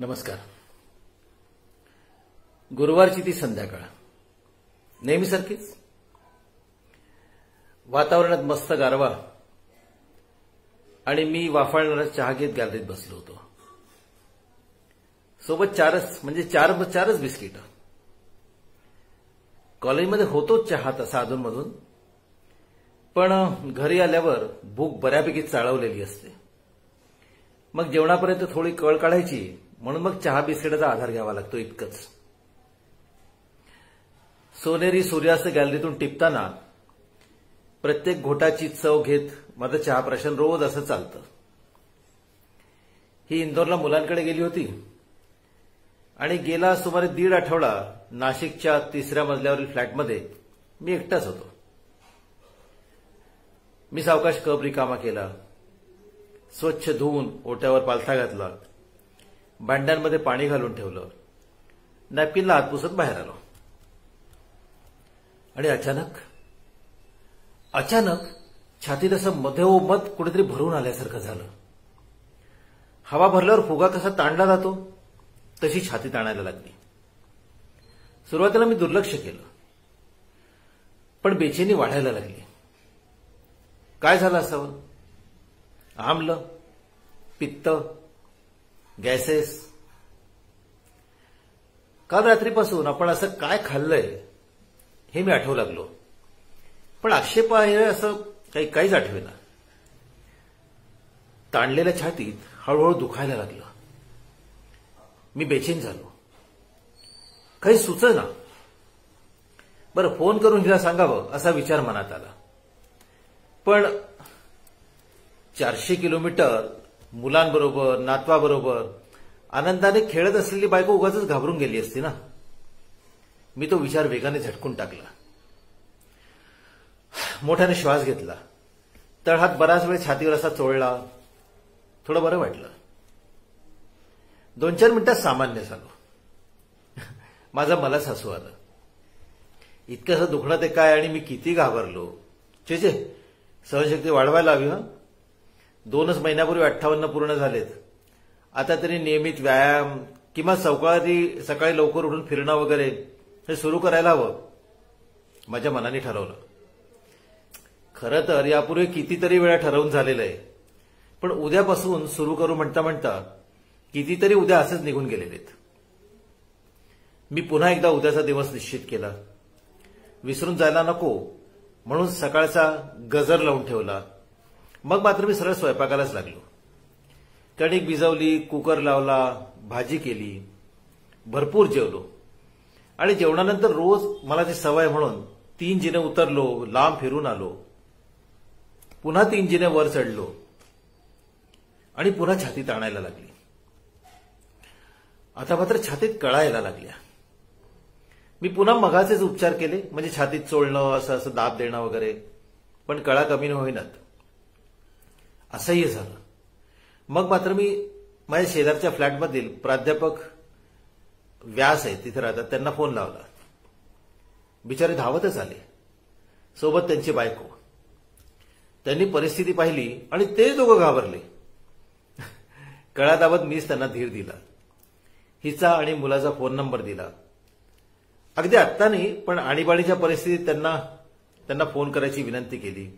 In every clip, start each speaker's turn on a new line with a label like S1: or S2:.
S1: नमस्कार. गुरुवारची ती संध्याकाळ नेहमीसारखीच. वातावरणात मस्त गारवा आणि मी वाफाळणारा चहा घेत गॅलरीत बसलो होतो. सोबत चारच बिस्किट. कॉलेजमध्ये होतोच चहा तसा अधूनमधून, पण घरी आल्यावर भूक बऱ्यापैकी चाळवलेली असते. मग जेवणापर्यंत थोडी कळ काढायची म्हणून मग चहा बिस्किटाचा आधार घ्यावा लागतो, इतकंच. सोनेरी सूर्यास्त गॅलरीतून टिपताना प्रत्येक घोटाची चव घेत माझं चहा प्राशन रोज असं चालतं. ही इंदोरला मुलांकडे गेली होती आणि गेला सुमारे 1.5 आठवडा नाशिकच्या 3ऱ्या मजल्यावरील फ्लॅटमध्ये मी एकटाच होतो. मी सावकाश कप रिकामा केला, स्वच्छ धुवून ओट्यावर पालथा घातला, भांड्यांमध्ये पाणी घालून ठेवलं, नॅपकिनला हात पुसत बाहेर आलो. आणि अचानक छातीत असं मधोमध कुठेतरी भरून आल्यासारखं झालं. हवा भरल्यावर फुगा कसा ताणला जातो तशी छाती ताणायला लागली. सुरुवातीला मी दुर्लक्ष केलं, पण बेचैनी वाढायला लागली. काय झालं असावं? आम्ल, पित्त, गॅसेस. काल रात्रीपासून आपण असं काय खाल्लंय हे मी आठवू लागलो, पण आक्षेप आहे असं काहीच आठवेना. ताणलेल्या छातीत हळूहळू दुखायला लागलं. मी बेचैन झालो. काही सुचेना. बरं, फोन करून हिला सांगावं असा विचार मनात आला, पण 400 किलोमीटर मुलांबरोबर, नातवाबरोबर आनंदाने खेळत असलेली बायको उगाचच घाबरून गेली असती ना. मी तो विचार वेगाने झटकून टाकला. मोठ्याने श्वास घेतला. तळहात बराच वेळ छातीवर असा चोळला. थोडं बरं वाटलं. 2-4 मिनिटात सामान्य झालो. मलाच हसू आलं. इतकंसं दुखणं ते काय आणि मी किती घाबरलो. छे, सहनशक्ती वाढवायला हवी. 2च महिन्यापूर्वी 58 पूर्ण झालेत. आता तरी नियमित व्यायाम किंवा सकाळी लवकर उठून फिरणं वगैरे हे सुरू करायला हवं, माझ्या मनाने ठरवलं. खरं तर यापूर्वी कितीतरी वेळा ठरवून झालेलं आहे, पण उद्यापासून सुरू करू म्हणता म्हणता कितीतरी उद्या असेच निघून गेलेलेत. मी पुन्हा एकदा उद्याचा दिवस निश्चित केला. विसरून जायला नको म्हणून सकाळचा गजर लावून ठेवला. मग मात्र मी सरळ स्वयंपाकालाच लागलो. कणिक भिजवली, कुकर लावला, भाजी केली, भरपूर जेवलो. आणि जेवणानंतर रोज मला ती सवय म्हणून 3 जिने उतरलो, लांब फिरून आलो, पुन्हा 3 जिने वर चढलो आणि पुन्हा छाती ताणायला लागली. आता मात्र छातीत कळा यायला लागल्या. मी पुन्हा मगाचेच उपचार केले, म्हणजे छातीत चोळणं, असं दाब देणं वगैरे, पण कळा कमी होईनात. असह्य झालं. मग मात्र मी माझ्या शेजारच्या फ्लॅटमधील प्राध्यापक व्यास आहे, तिथे राहतात, त्यांना फोन लावला. बिचारे धावतच आले, सोबत त्यांची बायको. त्यांनी परिस्थिती पाहिली आणि ते दोघं घाबरले. कळा दाबत मीच त्यांना धीर दिला. हिचा आणि मुलाचा फोन नंबर दिला. अगदी आत्ता नाही, पण आणीबाणीच्या परिस्थितीत त्यांना फोन करायची विनंती केली.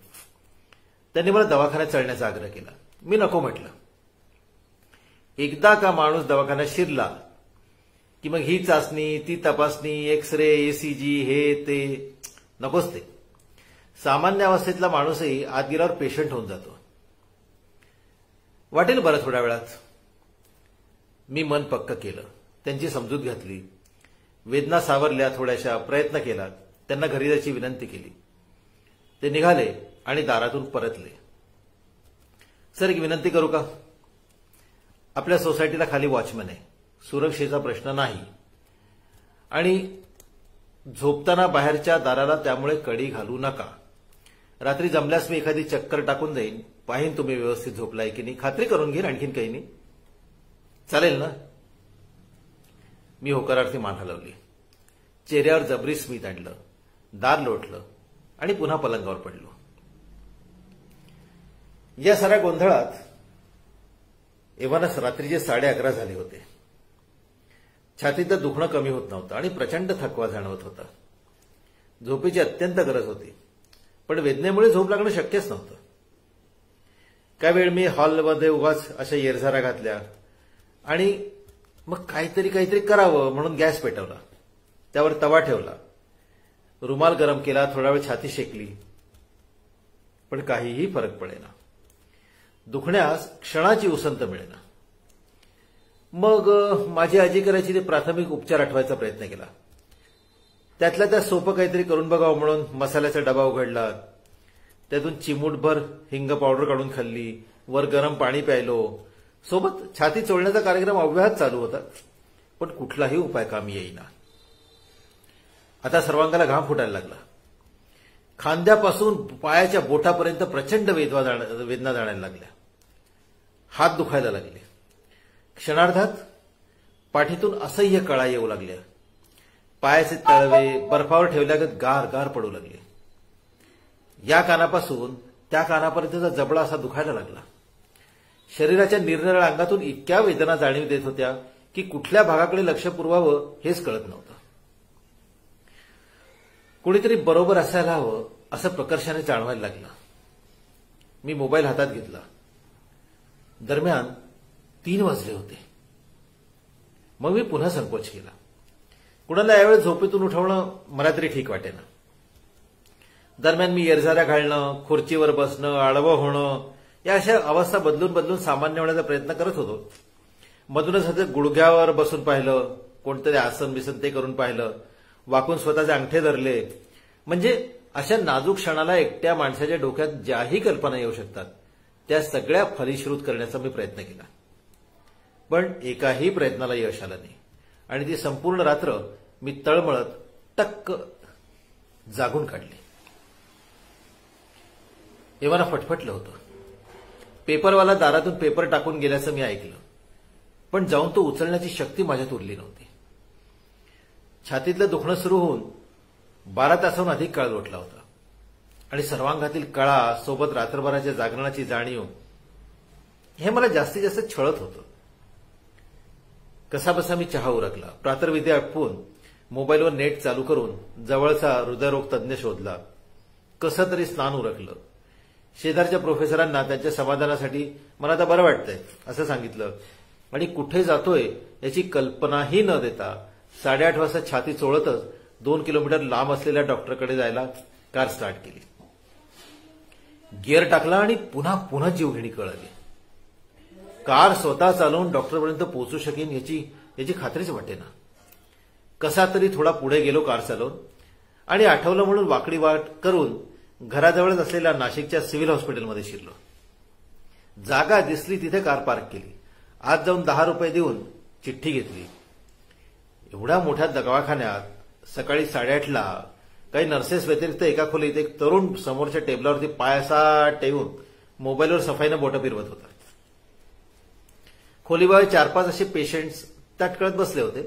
S1: त्यांनी मला दवाखान्यात चढण्याचा आग्रह केला. मी नको म्हटलं. एकदा का माणूस दवाखान्यात शिरला की मग ही चाचणी, ती तपासणी, एक्सरे, ECG, हे ते नकोच. ते सामान्य अवस्थेतला माणूसही आत गेल्यावर पेशंट होऊन जातो. वाटेल बरं थोड्या वेळात. मी मन पक्क केलं. त्यांची समजूत घातली. वेदना सावरल्या थोड्याशा, प्रयत्न केला. त्यांना घरी जायची विनंती केली. ते निघाले आणि दारातून परतले. सर, एक विनंती करू का? आपल्या सोसायटीला खाली वॉचमन आहे, सुरक्षेचा प्रश्न नाही, आणि झोपताना बाहेरच्या दाराला त्यामुळे कडी घालू नका. रात्री जमल्यास मी एखादी चक्कर टाकून जाईन, पाहीन तुम्ही व्यवस्थित झोपलाय की नाही, खात्री करून घेईन. आणखीन काही नाही. चालेल ना? मी होकारार्थी मान हलवली. चेहऱ्यावर जबरी स्मित आणलं, दार लोटलं आणि पुन्हा पलंगावर पडलो. या साऱ्या गोंधळात एव्हानाच रात्रीचे 11:30 झाले होते. छातीतलं दुखणं कमी होत नव्हतं आणि प्रचंड थकवा जाणवत होता. झोपेची अत्यंत गरज होती, पण वेदनेमुळे झोप लागणं शक्यच नव्हतं. काही वेळ मी हॉलमध्ये उगाच अशा येरझारा घातल्या आणि मग काहीतरी करावं म्हणून गॅस पेटवला, त्यावर तवा ठेवला, रुमाल गरम केला, थोडा वेळ छाती शेकली, पण काहीही फरक पडेना. दुखण्यास क्षणाची उसंत मिळेना. मग माझी आजी करायची ते प्राथमिक उपचार आठवायचा प्रयत्न केला. त्यातल्या त्यात सोपं काहीतरी करून बघावं म्हणून मसाल्याचा डबा उघडला, त्यातून चिमूटभर हिंग पावडर काढून खाल्ली, वर गरम पाणी प्यायलो. सोबत छाती चोळण्याचा कार्यक्रम अव्याहत चालू होता, पण कुठलाही उपाय कामी येईना. आता सर्वांगाला घाम फुटायला लागला. खांद्यापासून पायाच्या बोटापर्यंत प्रचंड वेदना जाणायला लागल्या. हात दुखायला लागले. क्षणार्धात पाठीतून असह्य कळा येऊ लागल्या. पायाचे तळवे बर्फावर ठेवल्यागत गार गार पडू लागले. या कानापासून त्या कानापर्यंतचा जबडा असा दुखायला लागला. शरीराच्या निरनिराळ्या अंगातून इतक्या वेदना जाणीव देत होत्या की कुठल्या भागाकडे लक्ष पुरवावं हेच कळत नव्हतं. कुणीतरी बरोबर असायला हवं असं प्रकर्षाने जाणवायला लागलं. मी मोबाईल हातात घेतला. दरम्यान 3 वाजले होते. मग मी पुन्हा संकोच केला. कुणाला यावेळेस झोपेतून उठवणं मला तरी ठीक वाटेना. दरम्यान मी येरझाऱ्या घालणं, खुर्चीवर बसणं, आडवं होणं या अशा अवस्था बदलून सामान्य होण्याचा प्रयत्न करत होतो. मधूनच हात गुडघ्यावर बसून पाहिलं, कोणतरी आसन बिसन ते करून पाहिलं, वाकून स्वतःचे अंगठे धरले. म्हणजे अशा नाजूक क्षणाला एकट्या माणसाच्या डोक्यात ज्याही कल्पना येऊ शकतात त्या सगळ्या फलीश्रुत करण्याचा मी प्रयत्न केला. पण एकाही प्रयत्नाला यश आलं नाही आणि ती संपूर्ण रात्र मी तळमळत टक्क जागून काढली. हे मला फटफटलं होतं. पेपरवाला दारातून पेपर टाकून गेल्याचं मी ऐकलं, पण जाऊन तो उचलण्याची शक्ती माझ्यात उरली नव्हती. छातीतलं दुखणं सुरू होऊन 12 तासाहून अधिक काळ लोटला होता आणि सर्वांगातील कळा सोबत रात्रभराच्या जागरणाची जाणीव हे मला जास्तीत जास्त छळत होतं. कसाबसा मी चहा उरकला. प्रातर्विधी आटपून मोबाईलवर नेट चालू करून जवळचा हृदयरोग तज्ञ शोधला. कसं तरी स्नान उरकलं. शेजारच्या प्रोफेसरांना त्यांच्या समाधानासाठी मला आता बरं वाटतंय असं सांगितलं आणि कुठे जातोय याची कल्पनाही न देता 8:30 वाजता छाती चोळतच 2 किलोमीटर लांब असलेल्या डॉक्टरकडे जायला कार स्टार्ट केली. गिअर टाकला आणि पुन्हा जीवघेणी कळली. कार स्वतः चालवून डॉक्टरपर्यंत पोहोचू शकेन याची खात्रीच वाटेना. कसा तरी थोडा पुढे गेलो कार चालवून आणि आठवलं म्हणून वाकडी वाट करून घराजवळच असलेल्या नाशिकच्या सिव्हिल हॉस्पिटलमध्ये शिरलो. जागा दिसली तिथे कार पार्क केली. आत जाऊन 10 रुपये देऊन चिठ्ठी घेतली. एवढ्या मोठ्या दवाखान्यात सकाळी 8:30ला काही नर्सेस व्यतिरिक्त एका खोलीत एक तरुण समोरच्या टेबलावरती पाय असा ठेवून मोबाईलवर सफाईनं बोटं फिरवत होता. खोलीबाहेर 4-5 असे पेशंट्स ताटकळत बसले होते.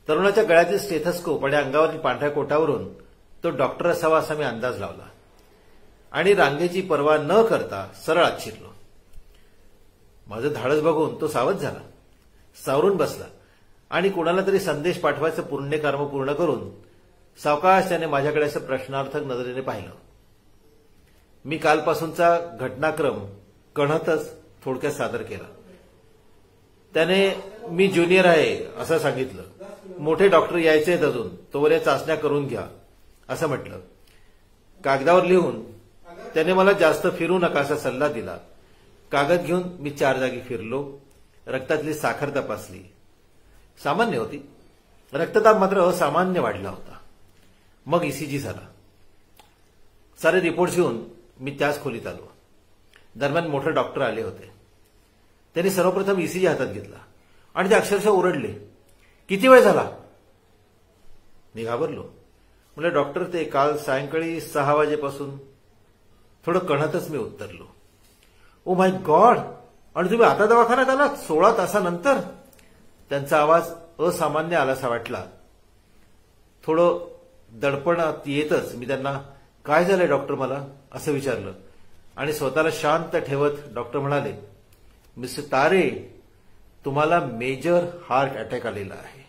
S1: तरुणाच्या गळ्यातील स्टेथोस्कोप आणि अंगावरील पांढऱ्या कोटावरून तो डॉक्टर असावा असा मी अंदाज लावला आणि रांगेची पर्वा न करता सरळ आत शिरलो. माझं धाडस बघून तो सावध झाला, सावरून बसला आणि कोणाला तरी संदेश पाठवायचं पुण्यकर्म पूर्ण करून सावकाश त्याने माझ्याकडे असं प्रश्नार्थक नजरेने पाहिलं. मी कालपासूनचा घटनाक्रम कणतच थोडक्यात सादर केला. त्याने मी ज्युनियर आहे असं सांगितलं. मोठे डॉक्टर यायचे आहेत अजून, तोवर या चाचण्या करून घ्या असं म्हटलं. कागदावर लिहून त्याने मला जास्त फिरू नका असा सल्ला दिला. कागद घेऊन मी 4 जागी फिरलो. रक्तातली साखर तपासली. सामान्य होती. रक्तदाब मात्र असामान्य वाढला होता. मग ईसीजी झाला. सारे रिपोर्ट्स घेऊन मी त्याच खोलीत आलो. दरम्यान मोठे डॉक्टर आले होते. त्यांनी सर्वप्रथम ईसीजी हातात घेतला आणि ते अक्षरशः ओरडले, किती वेळ झाला? मी घाबरलो. म्हणजे डॉक्टर ते काल सायंकाळी 6 वाजेपासून. थोडं कणतच मी उत्तरलो, ओ माय गॉड, आणि तुम्ही आता दवाखान्यात आलात 16 तासानंतर? त्यांचा आवाज असामान्य आलासा वाटला. थोडं दडपणात येतच मी त्यांना काय झालंय डॉक्टर मला असं विचारलं आणि स्वतःला शांत ठेवत डॉक्टर म्हणाले, मिस्टर तारे, तुम्हाला मेजर हार्ट अटॅक आलेला आहे.